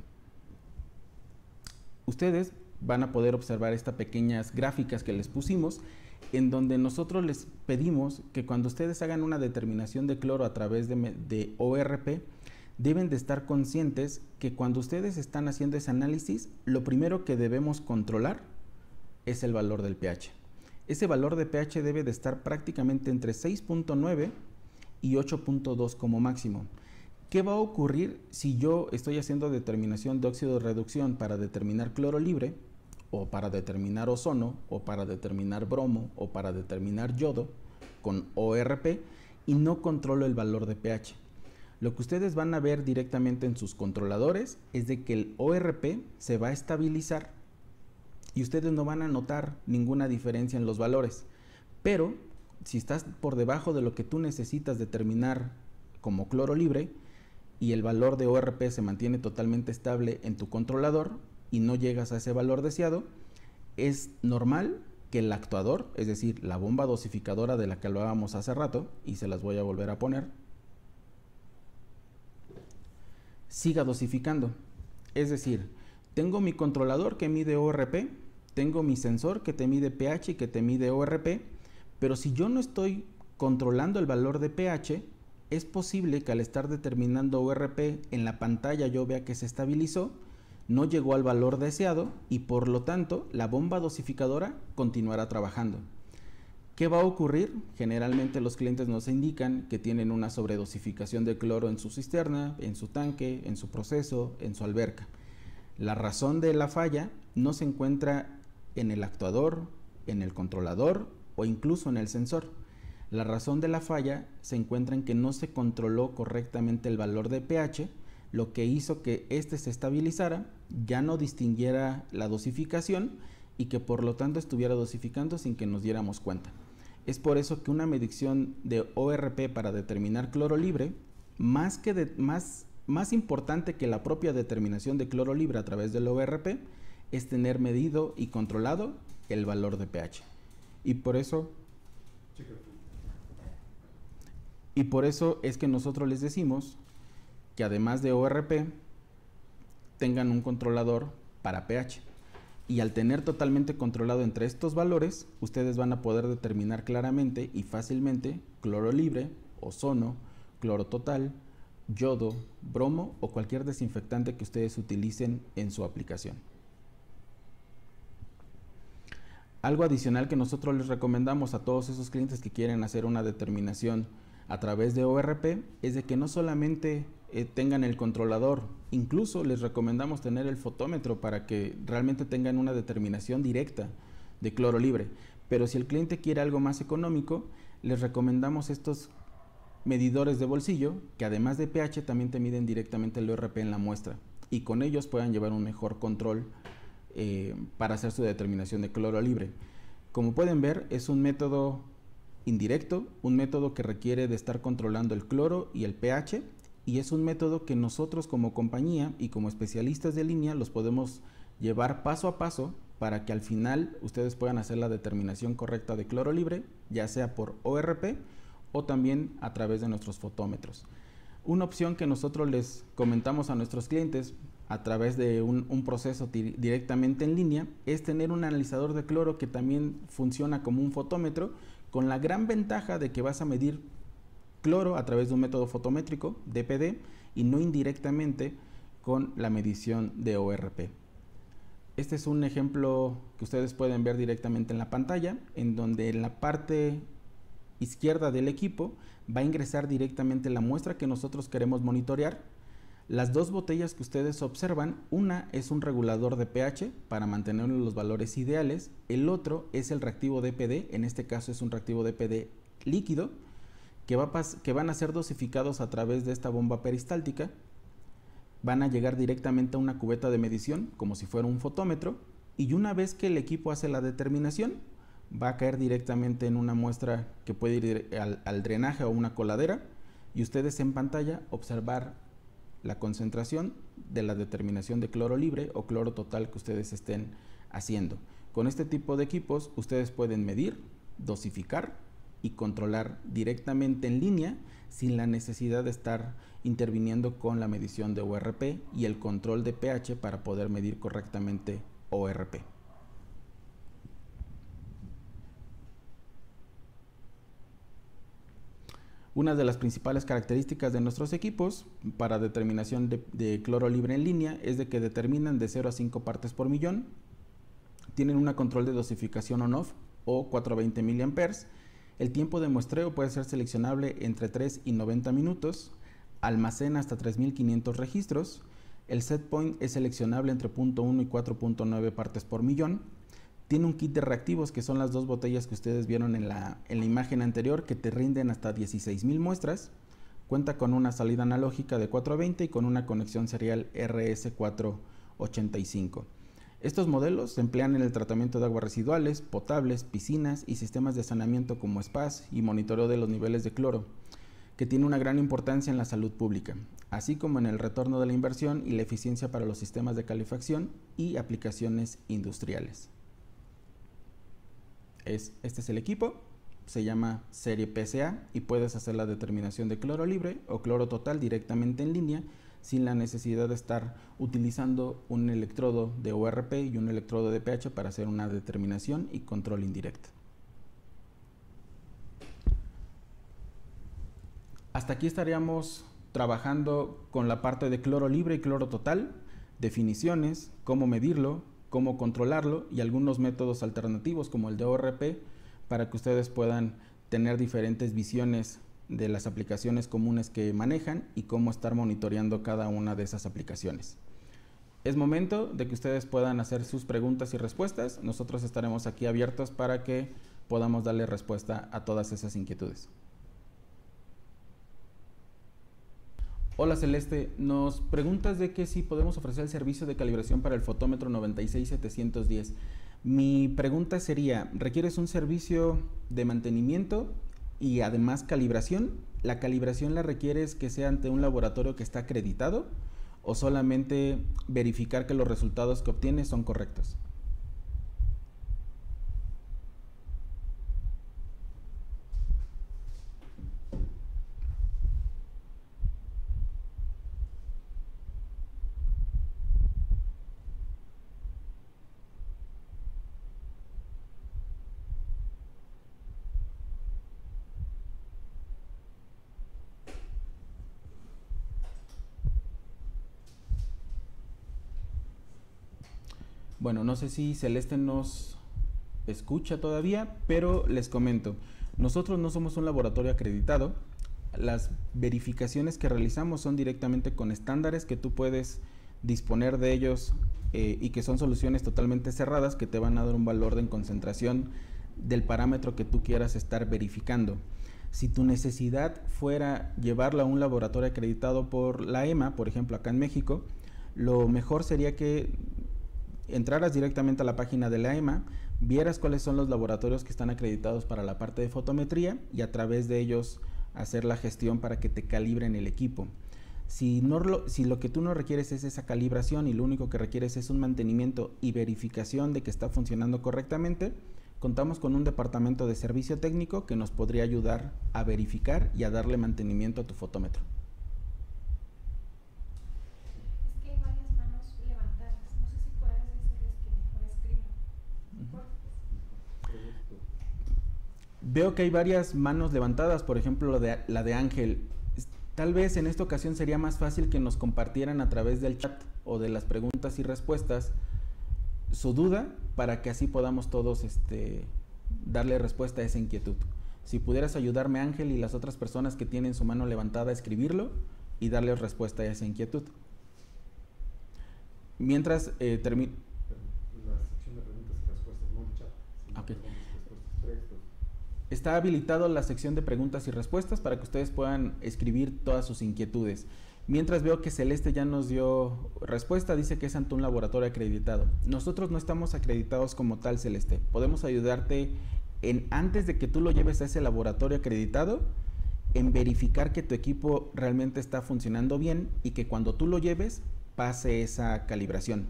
Ustedes van a poder observar estas pequeñas gráficas que les pusimos, en donde nosotros les pedimos que cuando ustedes hagan una determinación de cloro a través de ORP, deben de estar conscientes que cuando ustedes están haciendo ese análisis, lo primero que debemos controlar es el valor del pH. Ese valor de pH debe de estar prácticamente entre 6.9 y 8.2 como máximo. ¿Qué va a ocurrir si yo estoy haciendo determinación de óxido de reducción para determinar cloro libre, o para determinar ozono, o para determinar bromo, o para determinar yodo con ORP y no controlo el valor de pH? Lo que ustedes van a ver directamente en sus controladores es de que el ORP se va a estabilizar y ustedes no van a notar ninguna diferencia en los valores. Pero si estás por debajo de lo que tú necesitas determinar como cloro libre y el valor de ORP se mantiene totalmente estable en tu controlador y no llegas a ese valor deseado, es normal que el actuador, es decir, la bomba dosificadora de la que hablábamos hace rato, y se las voy a volver a poner, siga dosificando. Es decir, tengo mi controlador que mide ORP, tengo mi sensor que te mide pH y que te mide ORP, pero si yo no estoy controlando el valor de pH, es posible que al estar determinando ORP en la pantalla yo vea que se estabilizó, no llegó al valor deseado y por lo tanto la bomba dosificadora continuará trabajando. ¿Qué va a ocurrir? Generalmente los clientes nos indican que tienen una sobredosificación de cloro en su cisterna, en su tanque, en su proceso, en su alberca. La razón de la falla no se encuentra en el actuador, en el controlador o incluso en el sensor. La razón de la falla se encuentra en que no se controló correctamente el valor de pH, lo que hizo que éste se estabilizara, ya no distinguiera la dosificación y que por lo tanto estuviera dosificando sin que nos diéramos cuenta. Es por eso que una medición de ORP para determinar cloro libre, más importante que la propia determinación de cloro libre a través del ORP, es tener medido y controlado el valor de pH. Y por eso es que nosotros les decimos que además de ORP tengan un controlador para pH. Y al tener totalmente controlado entre estos valores, ustedes van a poder determinar claramente y fácilmente cloro libre, ozono, cloro total, yodo, bromo o cualquier desinfectante que ustedes utilicen en su aplicación. Algo adicional que nosotros les recomendamos a todos esos clientes que quieren hacer una determinación a través de ORP es de que no solamente tengan el controlador, incluso les recomendamos tener el fotómetro para que realmente tengan una determinación directa de cloro libre. Pero si el cliente quiere algo más económico, les recomendamos estos medidores de bolsillo que además de pH también te miden directamente el ORP en la muestra y con ellos puedan llevar un mejor control para hacer su determinación de cloro libre. Como pueden ver, es un método indirecto, un método que requiere de estar controlando el cloro y el pH, y es un método que nosotros como compañía y como especialistas de línea los podemos llevar paso a paso para que al final ustedes puedan hacer la determinación correcta de cloro libre, ya sea por ORP o también a través de nuestros fotómetros. Una opción que nosotros les comentamos a nuestros clientes a través de un proceso directamente en línea es tener un analizador de cloro que también funciona como un fotómetro, con la gran ventaja de que vas a medir cloro a través de un método fotométrico, DPD, y no indirectamente con la medición de ORP. Este es un ejemplo que ustedes pueden ver directamente en la pantalla, en donde en la parte izquierda del equipo va a ingresar directamente la muestra que nosotros queremos monitorear. Las dos botellas que ustedes observan, una es un regulador de pH para mantener los valores ideales, el otro es el reactivo DPD, en este caso es un reactivo DPD líquido, que van a ser dosificados a través de esta bomba peristáltica. Van a llegar directamente a una cubeta de medición, como si fuera un fotómetro, y una vez que el equipo hace la determinación, va a caer directamente en una muestra que puede ir al drenaje o una coladera, y ustedes en pantalla observar la concentración de la determinación de cloro libre o cloro total que ustedes estén haciendo. Con este tipo de equipos ustedes pueden medir, dosificar y controlar directamente en línea sin la necesidad de estar interviniendo con la medición de ORP y el control de pH para poder medir correctamente ORP. Una de las principales características de nuestros equipos para determinación de cloro libre en línea es de que determinan de 0 a 5 partes por millón, tienen un control de dosificación on-off o 420 mA, el tiempo de muestreo puede ser seleccionable entre 3 y 90 minutos, almacena hasta 3500 registros, el set point es seleccionable entre 0.1 y 4.9 partes por millón, tiene un kit de reactivos que son las dos botellas que ustedes vieron en la imagen anterior que te rinden hasta 16,000 muestras, cuenta con una salida analógica de 420 y con una conexión serial RS485. Estos modelos se emplean en el tratamiento de aguas residuales, potables, piscinas y sistemas de saneamiento como spas y monitoreo de los niveles de cloro, que tiene una gran importancia en la salud pública, así como en el retorno de la inversión y la eficiencia para los sistemas de calefacción y aplicaciones industriales. Este es el equipo, se llama serie PSA y puedes hacer la determinación de cloro libre o cloro total directamente en línea sin la necesidad de estar utilizando un electrodo de ORP y un electrodo de pH para hacer una determinación y control indirecto. Hasta aquí estaríamos trabajando con la parte de cloro libre y cloro total, definiciones, cómo medirlo, cómo controlarlo y algunos métodos alternativos como el de ORP para que ustedes puedan tener diferentes visiones de las aplicaciones comunes que manejan y cómo estar monitoreando cada una de esas aplicaciones. Es momento de que ustedes puedan hacer sus preguntas y respuestas. Nosotros estaremos aquí abiertos para que podamos darle respuesta a todas esas inquietudes. Hola Celeste, nos preguntas de que si podemos ofrecer el servicio de calibración para el fotómetro 96710. Mi pregunta sería, ¿requieres un servicio de mantenimiento y además calibración? ¿La calibración la requieres que sea ante un laboratorio que está acreditado o solamente verificar que los resultados que obtienes son correctos? Bueno, no sé si Celeste nos escucha todavía, pero les comento. Nosotros no somos un laboratorio acreditado. Las verificaciones que realizamos son directamente con estándares que tú puedes disponer de ellos y que son soluciones totalmente cerradas que te van a dar un valor de concentración del parámetro que tú quieras estar verificando. Si tu necesidad fuera llevarla a un laboratorio acreditado por la EMA, por ejemplo acá en México, lo mejor sería que entraras directamente a la página de la EMA, vieras cuáles son los laboratorios que están acreditados para la parte de fotometría y a través de ellos hacer la gestión para que te calibren el equipo. Si lo que tú no requieres es esa calibración y lo único que requieres es un mantenimiento y verificación de que está funcionando correctamente, contamos con un departamento de servicio técnico que nos podría ayudar a verificar y a darle mantenimiento a tu fotómetro. Veo que hay varias manos levantadas, por ejemplo la de Ángel. Tal vez en esta ocasión sería más fácil que nos compartieran a través del chat o de las preguntas y respuestas su duda para que así podamos todos darle respuesta a esa inquietud. Si pudieras ayudarme, Ángel, y las otras personas que tienen su mano levantada a escribirlo y darles respuesta a esa inquietud. Mientras termino. La sección de preguntas y respuestas, no el chat. Okay. Respuestas, está habilitado la sección de preguntas y respuestas para que ustedes puedan escribir todas sus inquietudes. Mientras veo que Celeste ya nos dio respuesta, dice que es ante un laboratorio acreditado. Nosotros no estamos acreditados como tal, Celeste. Podemos ayudarte antes de que tú lo lleves a ese laboratorio acreditado, en verificar que tu equipo realmente está funcionando bien y que cuando tú lo lleves pase esa calibración.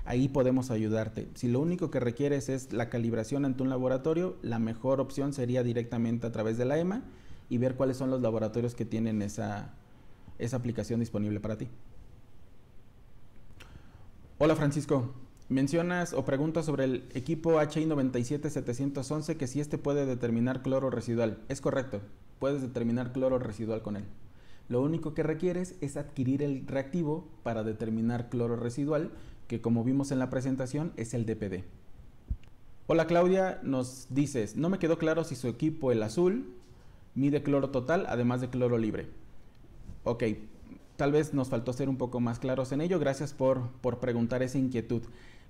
Ahí podemos ayudarte. Si lo único que requieres es la calibración ante un laboratorio, la mejor opción sería directamente a través de la EMA y ver cuáles son los laboratorios que tienen esa aplicación disponible para ti. Hola Francisco, mencionas o preguntas sobre el equipo HI 97711 que si puede determinar cloro residual. Es correcto, puedes determinar cloro residual con él. Lo único que requieres es adquirir el reactivo para determinar cloro residual, que como vimos en la presentación es el DPD. Hola Claudia, nos dices, no me quedó claro si su equipo, el azul, mide cloro total además de cloro libre. Ok, tal vez nos faltó ser un poco más claros en ello, gracias por preguntar esa inquietud.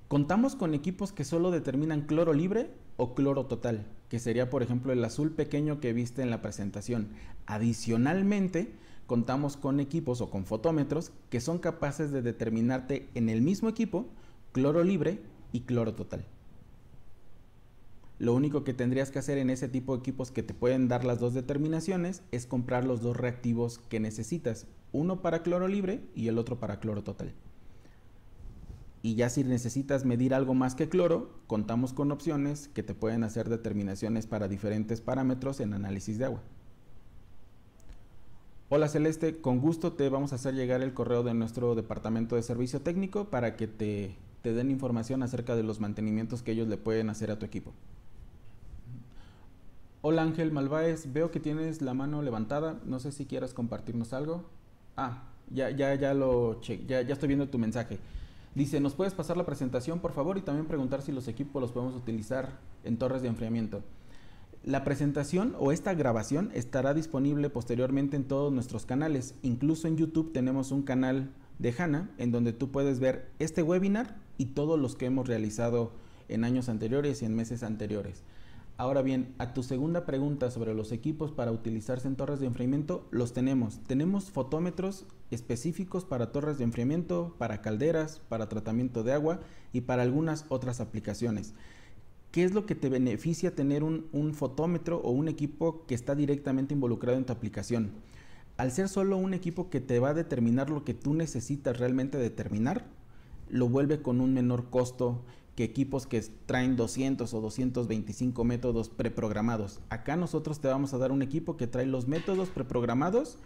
Contamos con equipos que solo determinan cloro libre o cloro total, que sería por ejemplo el azul pequeño que viste en la presentación. Adicionalmente, contamos con equipos o con fotómetros que son capaces de determinarte en el mismo equipo cloro libre y cloro total. Lo único que tendrías que hacer en ese tipo de equipos que te pueden dar las dos determinaciones es comprar los dos reactivos que necesitas, uno para cloro libre y el otro para cloro total. Y ya si necesitas medir algo más que cloro, contamos con opciones que te pueden hacer determinaciones para diferentes parámetros en análisis de agua. Hola Celeste, con gusto te vamos a hacer llegar el correo de nuestro departamento de servicio técnico para que te den información acerca de los mantenimientos que ellos le pueden hacer a tu equipo. Hola Ángel Malváez, veo que tienes la mano levantada, no sé si quieras compartirnos algo. Ya estoy viendo tu mensaje. Dice, ¿nos puedes pasar la presentación por favor? Y también preguntar si los equipos los podemos utilizar en torres de enfriamiento. La presentación o esta grabación estará disponible posteriormente en todos nuestros canales. Incluso en YouTube tenemos un canal de HANA en donde tú puedes ver este webinar y todos los que hemos realizado en años anteriores y en meses anteriores. Ahora bien, a tu segunda pregunta sobre los equipos para utilizarse en torres de enfriamiento, los tenemos. Tenemos fotómetros específicos para torres de enfriamiento, para calderas, para tratamiento de agua y para algunas otras aplicaciones. ¿Qué es lo que te beneficia tener un fotómetro o un equipo que está directamente involucrado en tu aplicación? Al ser solo un equipo que te va a determinar lo que tú necesitas realmente determinar, lo vuelve con un menor costo que equipos que traen 200 o 225 métodos preprogramados. Acá nosotros te vamos a dar un equipo que trae los métodos preprogramados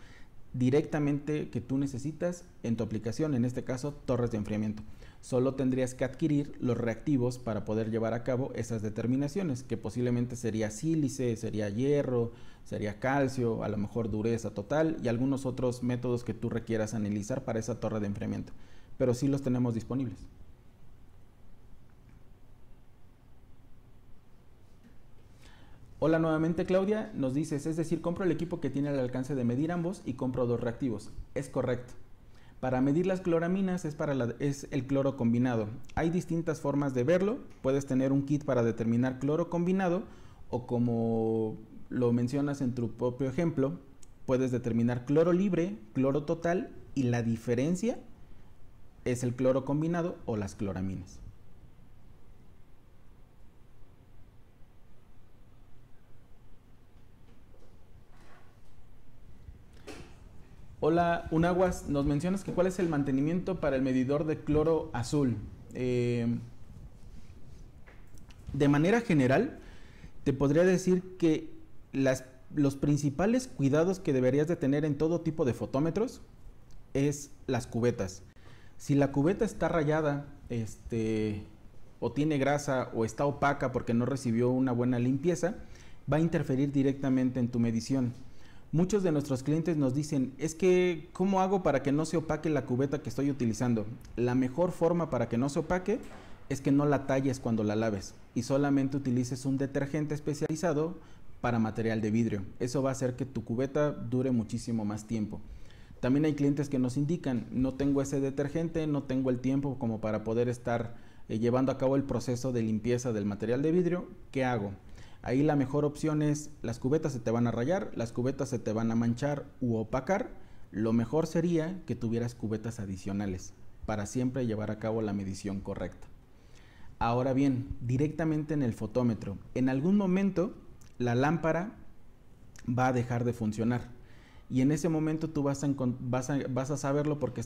directamente que tú necesitas en tu aplicación, en este caso torres de enfriamiento. Solo tendrías que adquirir los reactivos para poder llevar a cabo esas determinaciones, que posiblemente sería sílice, sería hierro, sería calcio, a lo mejor dureza total y algunos otros métodos que tú requieras analizar para esa torre de enfriamiento, pero sí los tenemos disponibles. Hola nuevamente Claudia, nos dices, es decir, compro el equipo que tiene el alcance de medir ambos y compro dos reactivos. Es correcto. Para medir las cloraminas es el cloro combinado. Hay distintas formas de verlo. Puedes tener un kit para determinar cloro combinado o como lo mencionas en tu propio ejemplo, puedes determinar cloro libre, cloro total y la diferencia es el cloro combinado o las cloraminas. Hola Unaguas, nos mencionas que cuál es el mantenimiento para el medidor de cloro azul. De manera general, te podría decir que los principales cuidados que deberías de tener en todo tipo de fotómetros es las cubetas. Si la cubeta está rayada, o tiene grasa o está opaca porque no recibió una buena limpieza, va a interferir directamente en tu medición. Muchos de nuestros clientes nos dicen, es que, ¿cómo hago para que no se opaque la cubeta que estoy utilizando? La mejor forma para que no se opaque es que no la talles cuando la laves y solamente utilices un detergente especializado para material de vidrio. Eso va a hacer que tu cubeta dure muchísimo más tiempo. También hay clientes que nos indican, no tengo ese detergente, no tengo el tiempo como para poder estar llevando a cabo el proceso de limpieza del material de vidrio. ¿Qué hago? Ahí la mejor opción es, las cubetas se te van a rayar, las cubetas se te van a manchar u opacar. Lo mejor sería que tuvieras cubetas adicionales para siempre llevar a cabo la medición correcta. Ahora bien, directamente en el fotómetro, en algún momento la lámpara va a dejar de funcionar y en ese momento tú vas a saberlo porque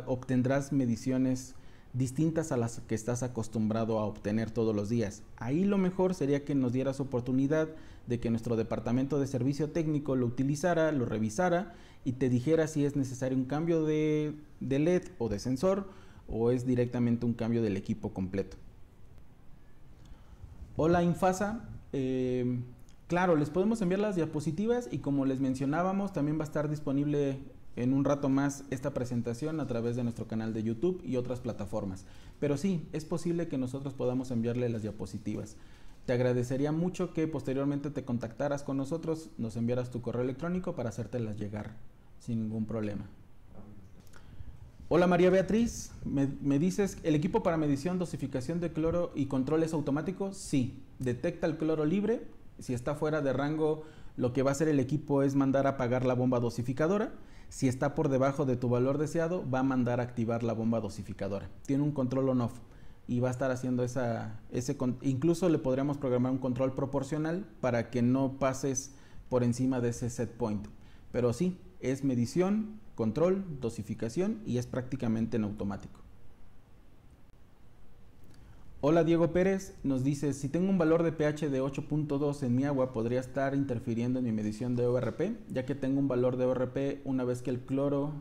obtendrás mediciones distintas a las que estás acostumbrado a obtener todos los días. Ahí lo mejor sería que nos dieras oportunidad de que nuestro departamento de servicio técnico lo utilizara, lo revisara y te dijera si es necesario un cambio de LED o de sensor o es directamente un cambio del equipo completo. Hola Infasa, claro, les podemos enviar las diapositivas y como les mencionábamos también va a estar disponible en un rato más esta presentación a través de nuestro canal de YouTube y otras plataformas. Pero sí, es posible que nosotros podamos enviarle las diapositivas. Te agradecería mucho que posteriormente te contactaras con nosotros, nos enviaras tu correo electrónico para hacértelas llegar sin ningún problema. Hola María Beatriz, me dices, ¿el equipo para medición, dosificación de cloro y control es automático? Sí, detecta el cloro libre. Si está fuera de rango, lo que va a hacer el equipo es mandar a apagar la bomba dosificadora. Si está por debajo de tu valor deseado, va a mandar a activar la bomba dosificadora. Tiene un control on-off y va a estar haciendo incluso le podríamos programar un control proporcional para que no pases por encima de ese set point. Pero sí, es medición, control, dosificación y es prácticamente en automático. Hola Diego Pérez, nos dice, si tengo un valor de pH de 8.2 en mi agua, ¿podría estar interfiriendo en mi medición de ORP? Ya que tengo un valor de ORP una vez que el cloro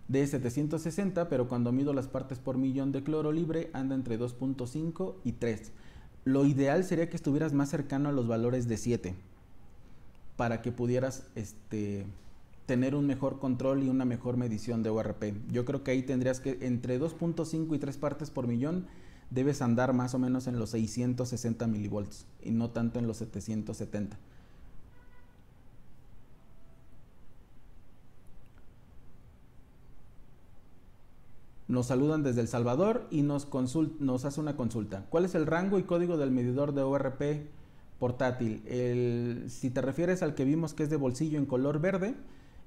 de 760, pero cuando mido las partes por millón de cloro libre anda entre 2.5 y 3. Lo ideal sería que estuvieras más cercano a los valores de 7 para que pudieras tener un mejor control y una mejor medición de ORP. Yo creo que ahí tendrías que entre 2.5 y 3 partes por millón debes andar más o menos en los 660 milivolts y no tanto en los 770. Nos saludan desde El Salvador y nos hace una consulta. ¿Cuál es el rango y código del medidor de ORP portátil? Si te refieres al que vimos que es de bolsillo en color verde,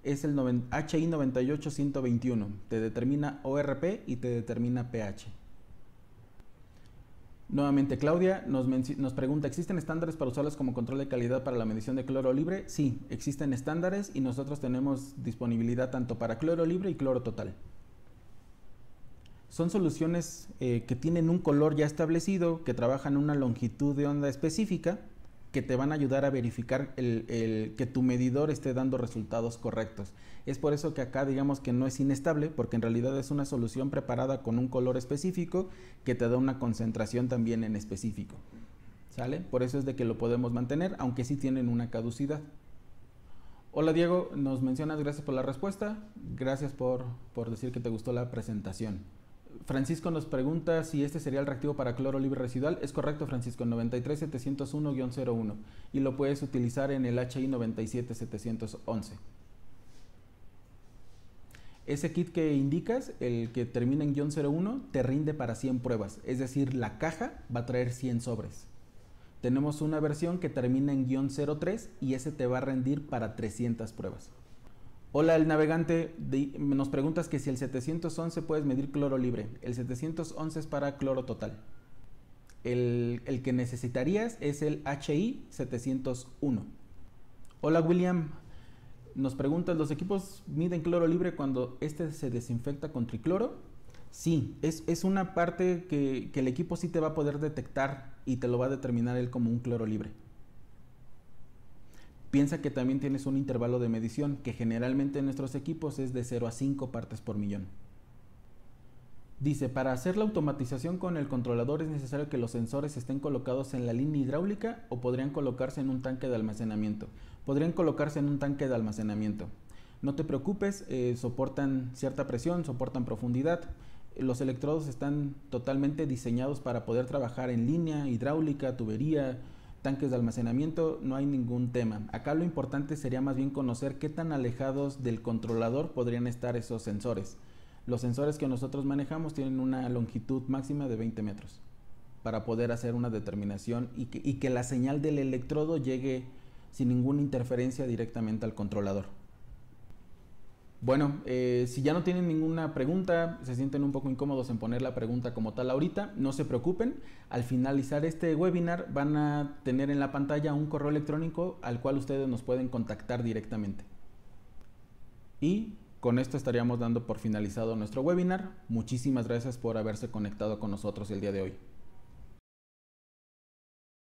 es el HI 98121. Te determina ORP y te determina pH. Nuevamente Claudia nos pregunta, ¿existen estándares para usarlos como control de calidad para la medición de cloro libre? Sí, existen estándares y nosotros tenemos disponibilidad tanto para cloro libre y cloro total. Son soluciones que tienen un color ya establecido, que trabajan una longitud de onda específica, que te van a ayudar a verificar que tu medidor esté dando resultados correctos. Es por eso que acá digamos que no es inestable, porque en realidad es una solución preparada con un color específico que te da una concentración también en específico. ¿Sale? Por eso es de que lo podemos mantener, aunque sí tienen una caducidad. Hola Diego, nos mencionas, gracias por la respuesta, gracias por decir que te gustó la presentación. Francisco nos pregunta si este sería el reactivo para cloro libre residual. Es correcto, Francisco, 93701-01 y lo puedes utilizar en el HI 97711. Ese kit que indicas, el que termina en -01, te rinde para 100 pruebas, es decir, la caja va a traer 100 sobres. Tenemos una versión que termina en -03 y ese te va a rendir para 300 pruebas. Hola, el navegante, nos preguntas que si el 711 puedes medir cloro libre. El 711 es para cloro total. El que necesitarías es el HI 701. Hola, William, nos preguntas, ¿los equipos miden cloro libre cuando este se desinfecta con tricloro? Sí, es una parte que el equipo sí te va a poder detectar y te lo va a determinar él como un cloro libre. Piensa que también tienes un intervalo de medición que generalmente en nuestros equipos es de 0 a 5 partes por millón. Dice, para hacer la automatización con el controlador es necesario que los sensores estén colocados en la línea hidráulica o podrían colocarse en un tanque de almacenamiento. Podrían colocarse en un tanque de almacenamiento. No te preocupes, soportan cierta presión, soportan profundidad. Los electrodos están totalmente diseñados para poder trabajar en línea, hidráulica, tubería, tanques de almacenamiento, no hay ningún tema. Acá lo importante sería más bien conocer qué tan alejados del controlador podrían estar esos sensores. Los sensores que nosotros manejamos tienen una longitud máxima de 20 metros para poder hacer una determinación y que la señal del electrodo llegue sin ninguna interferencia directamente al controlador. Bueno, si ya no tienen ninguna pregunta, se sienten un poco incómodos en poner la pregunta como tal ahorita, no se preocupen. Al finalizar este webinar van a tener en la pantalla un correo electrónico al cual ustedes nos pueden contactar directamente. Y con esto estaríamos dando por finalizado nuestro webinar. Muchísimas gracias por haberse conectado con nosotros el día de hoy.